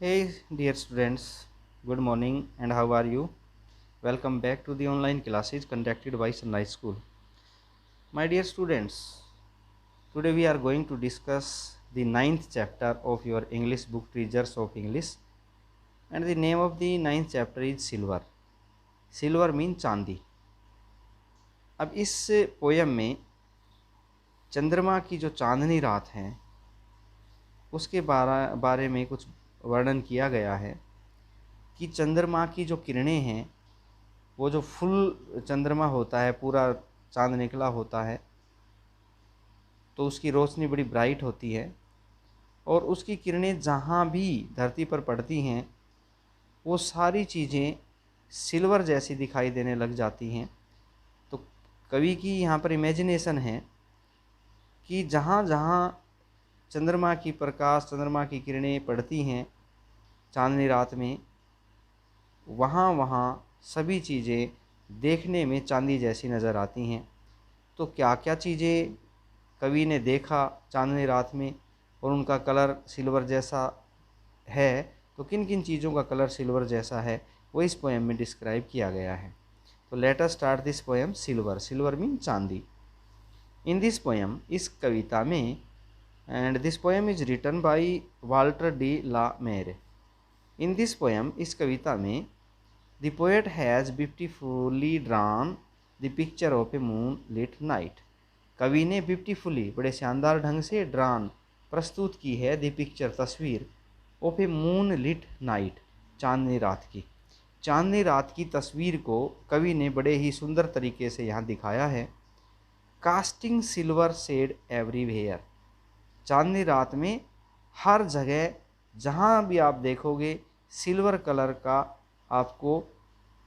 Hey dear students, good morning and how are you? Welcome back to the online classes conducted by Sunrise School. My dear students, today we are going to discuss the ninth chapter of your English book Treasures of English, and the name of the ninth chapter is Silver. Silver means चांदी. अब इस poem में चंद्रमा की जो चांदनी रात है उसके बारे में कुछ वर्णन किया गया है कि चंद्रमा की जो किरणें हैं वो जो फुल चंद्रमा होता है, पूरा चांद निकला होता है, तो उसकी रोशनी बड़ी ब्राइट होती है और उसकी किरणें जहाँ भी धरती पर पड़ती हैं वो सारी चीज़ें सिल्वर जैसी दिखाई देने लग जाती हैं। तो कवि की यहाँ पर इमेजिनेशन है कि जहाँ जहाँ चंद्रमा की प्रकाश, चंद्रमा की किरणें पड़ती हैं चांदनी रात में, वहाँ वहाँ सभी चीज़ें देखने में चांदी जैसी नज़र आती हैं। तो क्या क्या चीज़ें कवि ने देखा चांदनी रात में और उनका कलर सिल्वर जैसा है, तो किन किन चीज़ों का कलर सिल्वर जैसा है वो इस पोएम में डिस्क्राइब किया गया है। तो let us start this poem silver. Silver mean चांदी। इन दिस पोएम, इस कविता में, and this poem is written by Walter de la Mare. In this poem, इस कविता में, the poet has beautifully drawn the picture of a moon lit night. कवि ने beautifully, बड़े शानदार ढंग से, ड्रॉन, प्रस्तुत की है, द पिक्चर, तस्वीर, of a moon lit night, चांदनी रात की। चांदनी रात की तस्वीर को कवि ने बड़े ही सुंदर तरीके से यहाँ दिखाया है। Casting silver shade everywhere. चांदनी रात में हर जगह जहाँ भी आप देखोगे सिल्वर कलर का आपको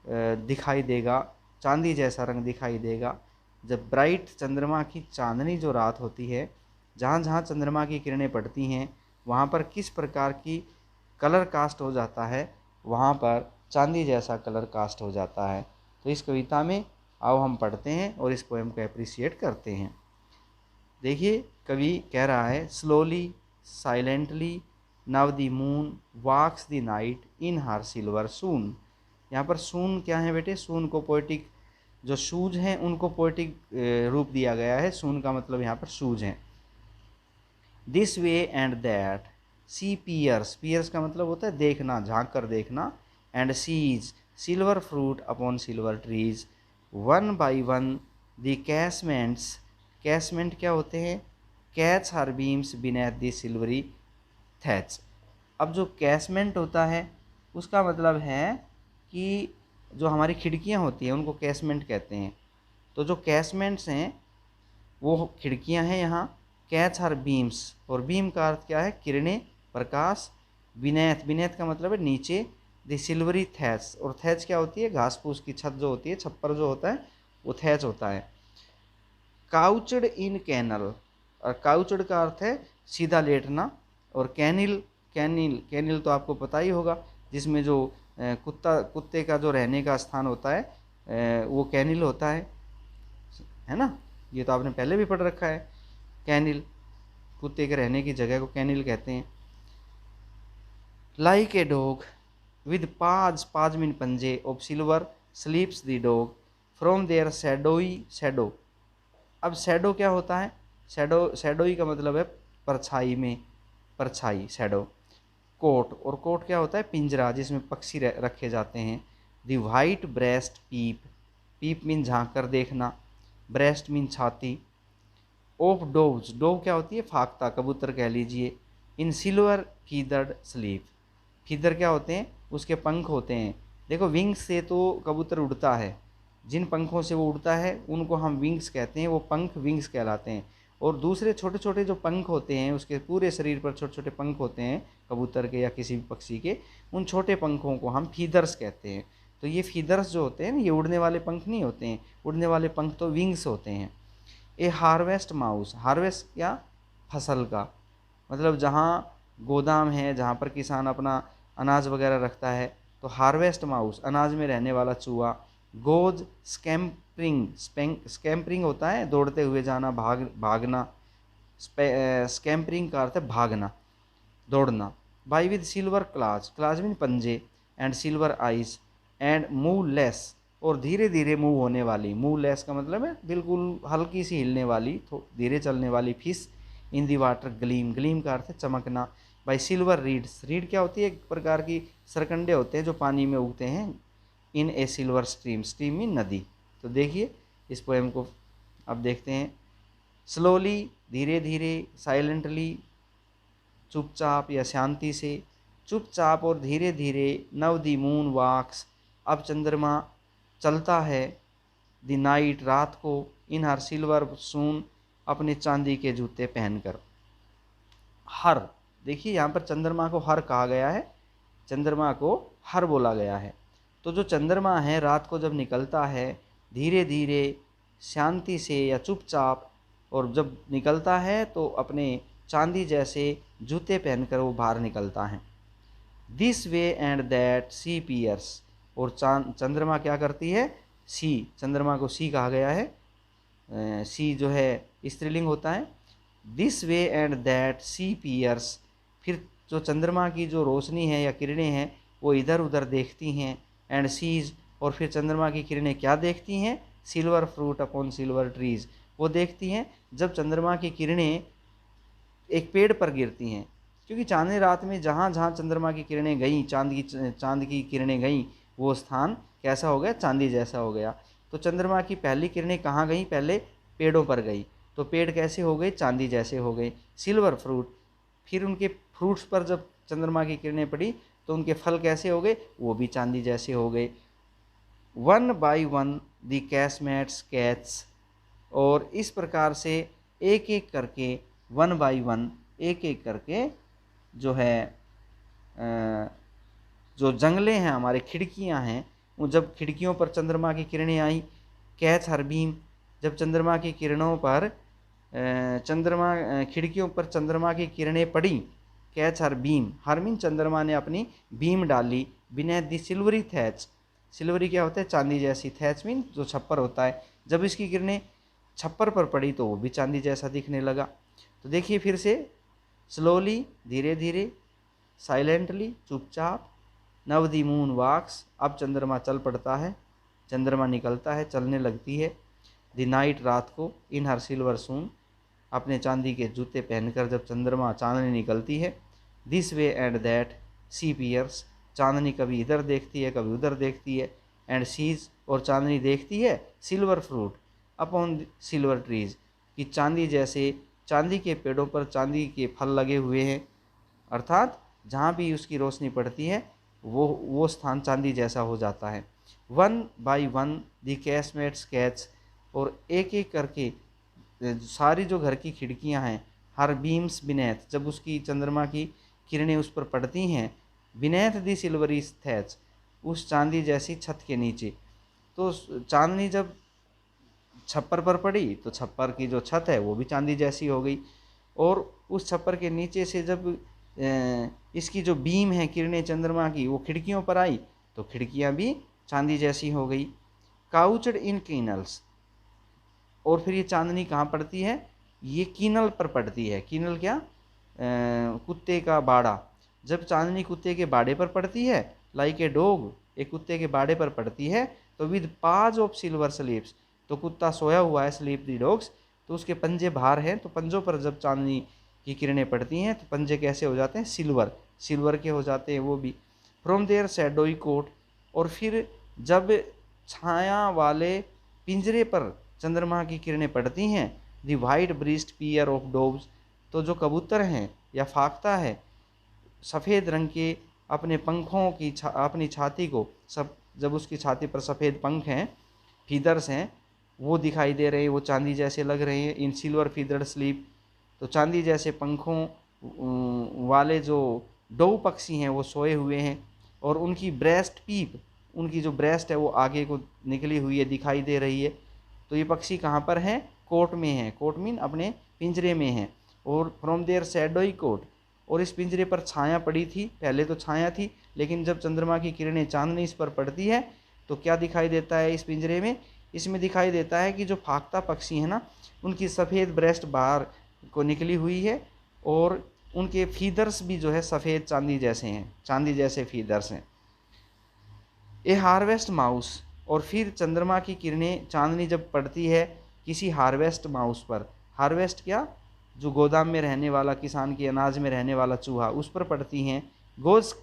दिखाई देगा, चांदी जैसा रंग दिखाई देगा। जब ब्राइट चंद्रमा की चांदनी जो रात होती है, जहाँ जहाँ चंद्रमा की किरणें पड़ती हैं वहाँ पर किस प्रकार की कलर कास्ट हो जाता है, वहाँ पर चांदी जैसा कलर कास्ट हो जाता है। तो इस कविता में आओ हम पढ़ते हैं और इस पोएम को अप्रिशिएट करते हैं। देखिए कवि कह रहा है, slowly silently now the moon walks the night in her silver shoon. यहाँ पर सून क्या है बेटे? सून को पोएटिक, जो शूज हैं उनको पोएटिक रूप दिया गया है। सून का मतलब यहाँ पर शूज हैं। This way and that she peers, peers का मतलब होता है देखना, झांक कर देखना, and sees silver fruit upon silver trees, one by one the casements, casement क्या होते हैं? Catch her beams beneath the silvery thatch. अब जो कैसमेंट होता है उसका मतलब है कि जो हमारी खिड़कियां होती हैं उनको कैसमेंट कहते हैं। तो जो कैसमेंट्स हैं वो खिड़कियां हैं यहाँ। कैच हर बीम्स, और बीम का अर्थ क्या है? किरणें, प्रकाश। बिनेथ, बिनेथ का मतलब है नीचे। द सिल्वरी थैच, और थैच क्या होती है? घास फूस की छत जो होती है, छप्पर जो होता है वो थैच होता है। काउचड इन कैनल, और काउचड का अर्थ है सीधा लेटना, और कैनिल, कैनिल, कैनिल तो आपको पता ही होगा, जिसमें जो कुत्ते का जो रहने का स्थान होता है वो कैनिल होता है ना? ये तो आपने पहले भी पढ़ रखा है। कैनिल, कुत्ते के रहने की जगह को कैनिल कहते हैं। लाइक ए डॉग विद पाज, पाज मीन पंजे, of silver sleeps the dog from their shadowy shadow. अब शैडो क्या होता है? शैडो, शैडोई का मतलब है परछाई में, परछाई, शैडो। कोट, और कोट क्या होता है? पिंजरा, जिसमें पक्षी रखे जाते हैं। The white breast peep, peep mean झांक कर देखना, ब्रेस्ट मीन छाती। ऑफ डोव्स, डोव क्या होती है? फाख्ता, कबूतर कह लीजिए। In silver feathered sleep, feather क्या होते हैं? उसके पंख होते हैं। देखो विंग्स से तो कबूतर उड़ता है, जिन पंखों से वो उड़ता है उनको हम विंग्स कहते हैं, वो पंख विंग्स कहलाते हैं। और दूसरे छोटे छोटे जो पंख होते हैं, उसके पूरे शरीर पर छोटे छोटे पंख होते हैं कबूतर के या किसी भी पक्षी के, उन छोटे पंखों को हम फीदर्स कहते हैं। तो ये फीदर्स जो होते हैं, ये उड़ने वाले पंख नहीं होते हैं, उड़ने वाले पंख तो विंग्स होते हैं। ए हार्वेस्ट माउस, हार्वेस्ट क्या? फसल का मतलब जहाँ गोदाम है, जहाँ पर किसान अपना अनाज वगैरह रखता है, तो हार्वेस्ट माउस, अनाज में रहने वाला चूहा। गोज स्कैम्परिंग, स्कैम्परिंग होता है दौड़ते हुए जाना, भागना। स्कैम्परिंग का अर्थ है भागना, दौड़ना। By with silver claws, claws mean पंजे, and silver eyes, and moveless, और धीरे धीरे मूव होने वाली, मूव लेस का मतलब है बिल्कुल हल्की सी हिलने वाली, धीरे चलने वाली fish in the water gleam, gleam का अर्थ है चमकना, बाई सिल्वर रीड्स, रीड क्या होती है, एक प्रकार की सरकंडे होते हैं जो पानी में उगते हैं, इन ए सिल्वर स्ट्रीम, स्ट्रीम मीन नदी। तो देखिए इस पोएम को अब देखते हैं। स्लोली धीरे धीरे, साइलेंटली चुपचाप या शांति से, चुपचाप और धीरे धीरे, नव द मून वॉक्स, अब चंद्रमा चलता है, द नाइट रात को, इन हर सिल्वर सून, अपने चांदी के जूते पहनकर। हर, देखिए यहाँ पर चंद्रमा को हर कहा गया है, चंद्रमा को हर बोला गया है। तो जो चंद्रमा है रात को जब निकलता है धीरे धीरे, शांति से या चुपचाप, और जब निकलता है तो अपने चांदी जैसे जूते पहनकर वो बाहर निकलता है। This way and that she peers, और चंद्रमा क्या करती है, सी, चंद्रमा को सी कहा गया है, सी जो है स्त्रीलिंग होता है। This way and that she peers, फिर जो चंद्रमा की जो रोशनी है या किरणें हैं वो इधर उधर देखती हैं, एंड सीज, और फिर चंद्रमा की किरणें क्या देखती हैं, silver fruit upon silver trees, वो देखती हैं जब चंद्रमा की किरणें एक पेड़ पर गिरती हैं, क्योंकि चांदनी रात में जहाँ जहाँ चंद्रमा की किरणें गईं, चांद की किरणें गईं, वो स्थान कैसा हो गया, चांदी जैसा हो गया। तो चंद्रमा की पहली किरणें कहाँ गईं, पहले पेड़ों पर गई, तो पेड़ कैसे हो गए, चांदी जैसे हो गए। सिल्वर फ्रूट, फिर उनके फ्रूट्स पर जब चंद्रमा की किरणें पड़ी तो उनके फल कैसे हो गए, वो भी चांदी जैसे हो गए। One by one the casements catch, और इस प्रकार से एक एक करके, वन बाई वन, एक एक करके जो है जो जंगले हैं हमारे, खिड़कियां हैं, वो जब खिड़कियों पर चंद्रमा की किरणें आई, कैच हर बीम, जब चंद्रमा की किरणों पर खिड़कियों पर चंद्रमा की किरणें पड़ी, कैच हर बीम, हर मीन चंद्रमा ने अपनी बीम डाली, बिना दी सिल्वरी थैच, सिल्वरी क्या होता है, चांदी जैसी, थैच मीन जो छप्पर होता है, जब इसकी किरणें छप्पर पर पड़ी तो वो भी चांदी जैसा दिखने लगा। तो देखिए फिर से, स्लोली धीरे धीरे, साइलेंटली चुपचाप, नव दी मून वॉक्स, अब चंद्रमा चल पड़ता है, चंद्रमा निकलता है, चलने लगती है, द नाइट रात को, इन हर सिल्वर सून, अपने चांदी के जूते पहनकर जब चंद्रमा चांदनी निकलती है। This way and that she peers, चांदनी कभी इधर देखती है कभी उधर देखती है, एंड सीज, और चांदनी देखती है silver fruit upon silver trees, कि चांदी जैसे, चांदी के पेड़ों पर चांदी के फल लगे हुए हैं, अर्थात जहाँ भी उसकी रोशनी पड़ती है वो स्थान चांदी जैसा हो जाता है। One by one the casements catch, और एक एक करके सारी जो घर की खिड़कियां हैं, हर बीम्स बिनेथ, जब उसकी चंद्रमा की किरणें उस पर पड़ती हैं, बिनेथ दी सिल्वरी थैच, उस चांदी जैसी छत के नीचे। तो चांदनी जब छप्पर पर पड़ी तो छप्पर की जो छत है वो भी चांदी जैसी हो गई, और उस छप्पर के नीचे से जब इसकी जो बीम है किरणें चंद्रमा की वो खिड़कियों पर आई तो खिड़कियां भी चांदी जैसी हो गई। काउचड इन कीनल्स, और फिर ये चांदनी कहाँ पड़ती है, ये कीनल पर पड़ती है। कीनल क्या, कुत्ते का बाड़ा, जब चांदनी कुत्ते के बाड़े पर पड़ती है, लाइक ए डॉग, एक कुत्ते के बाड़े पर पड़ती है, तो विद पाज ऑफ सिल्वर स्लीप्स, तो कुत्ता सोया हुआ है, स्लीप दी डॉग्स, तो उसके पंजे बाहर हैं, तो पंजों पर जब चांदनी की किरणें पड़ती हैं तो पंजे कैसे हो जाते हैं, सिल्वर, सिल्वर के हो जाते हैं वो भी। फ्रॉम देयर शैडोई कोट, और फिर जब छाया वाले पिंजरे पर चंद्रमा की किरणें पड़ती हैं, the white breast peer of doves, तो जो कबूतर हैं या फाख्ता है सफ़ेद रंग के, अपने पंखों की अपनी छाती को, सब जब उसकी छाती पर सफ़ेद पंख हैं, फीदर्स हैं, वो दिखाई दे रहे हैं, वो चांदी जैसे लग रहे हैं, इन सिल्वर फीदर्ड स्लीप, तो चांदी जैसे पंखों वाले जो डोव पक्षी हैं वो सोए हुए हैं, और उनकी ब्रेस्ट पीप, उनकी जो ब्रेस्ट है वो आगे को निकली हुई है, दिखाई दे रही है। तो ये पक्षी कहाँ पर हैं, कोट में हैं, कोट मीन अपने पिंजरे में हैं। और फ्रॉम देयर शैडोई कोट, और इस पिंजरे पर छाया पड़ी थी, पहले तो छाया थी, लेकिन जब चंद्रमा की किरणें चांदनी इस पर पड़ती है तो क्या दिखाई देता है इस पिंजरे में, इसमें दिखाई देता है कि जो फाख्ता पक्षी है ना, उनकी सफ़ेद ब्रेस्ट बाहर को निकली हुई है, और उनके फीदर्स भी जो है सफ़ेद चांदी जैसे हैं, चांदी जैसे फीदर्स हैं। ए हार्वेस्ट माउस, और फिर चंद्रमा की किरणें, चांदनी जब पड़ती है किसी हार्वेस्ट माउस पर, हार्वेस्ट क्या, जो गोदाम में रहने वाला, किसान के अनाज में रहने वाला चूहा, उस पर पड़ती हैं। गोज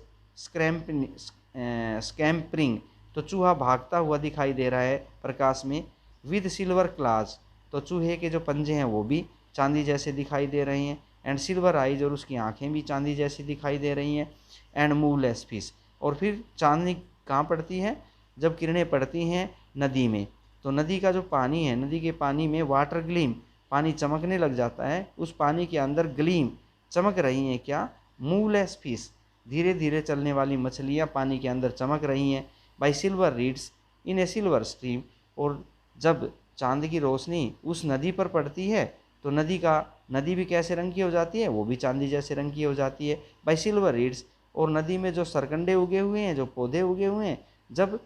स्कैम्परिंग, तो चूहा भागता हुआ दिखाई दे रहा है प्रकाश में। विद सिल्वर क्लाज, तो चूहे के जो पंजे हैं वो भी चांदी जैसे दिखाई दे रहे हैं। एंड सिल्वर आइज, और उसकी आंखें भी चांदी जैसी दिखाई दे रही हैं। एंड मूवलेस फिश, और फिर चांदनी कहाँ पड़ती है, जब किरणें पड़ती हैं नदी में, तो नदी का जो पानी है, नदी के पानी में वाटर ग्लीम, पानी चमकने लग जाता है। उस पानी के अंदर ग्लीम, चमक रही हैं क्या, मूवलेस फिश, धीरे धीरे चलने वाली मछलियाँ पानी के अंदर चमक रही हैं। By silver reads in A silver stream, और जब चांद की रोशनी उस नदी पर पड़ती है तो नदी भी कैसे रंग की हो जाती है, वो भी चांदी जैसे रंग की हो जाती है। बाई सिल्वर रीड्स, और नदी में जो सरकंडे उगे हुए हैं, जो पौधे उगे हुए हैं, जब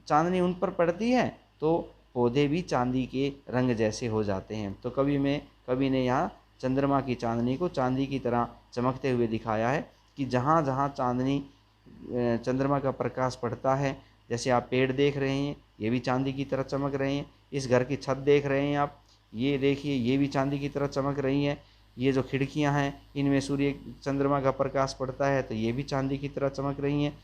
चांदनी उन पर पड़ती है तो पौधे भी चांदी के रंग जैसे हो जाते हैं। तो कवि ने यहाँ चंद्रमा की चांदनी को चांदी की तरह चमकते हुए दिखाया है कि जहाँ जहाँ चांदनी चंद्रमा का प्रकाश पड़ता है, जैसे आप पेड़ देख रहे हैं ये भी चांदी की तरह चमक रहे हैं, इस घर की छत देख रहे हैं आप, ये देखिए ये भी चांदी की तरह चमक रही हैं, ये जो खिड़कियां हैं इनमें सूर्य चंद्रमा का प्रकाश पड़ता है तो ये भी चांदी की तरह चमक रही हैं।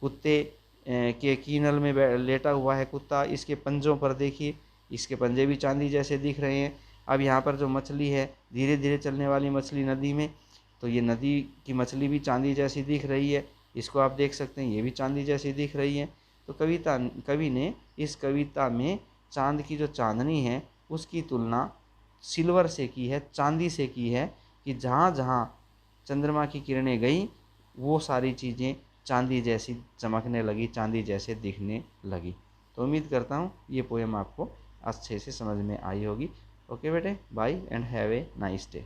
कुत्ते के कीनल में लेटा हुआ है कुत्ता, इसके पंजों पर देखिए, इसके पंजे भी चांदी जैसे दिख रहे हैं। अब यहाँ पर जो मछली है, धीरे धीरे चलने वाली मछली नदी में, तो ये नदी की मछली भी चांदी जैसी दिख रही है, इसको आप देख सकते हैं, ये भी चांदी जैसी दिख रही है। तो कवि ने इस कविता में चांद की जो चांदनी है उसकी तुलना सिल्वर से की है, चांदी से की है, कि जहाँ जहाँ चंद्रमा की किरणें गई वो सारी चीज़ें चांदी जैसी चमकने लगी, चांदी जैसे दिखने लगी। तो उम्मीद करता हूँ ये पोएम आपको अच्छे से समझ में आई होगी। ओके बेटे, bye and have a nice day.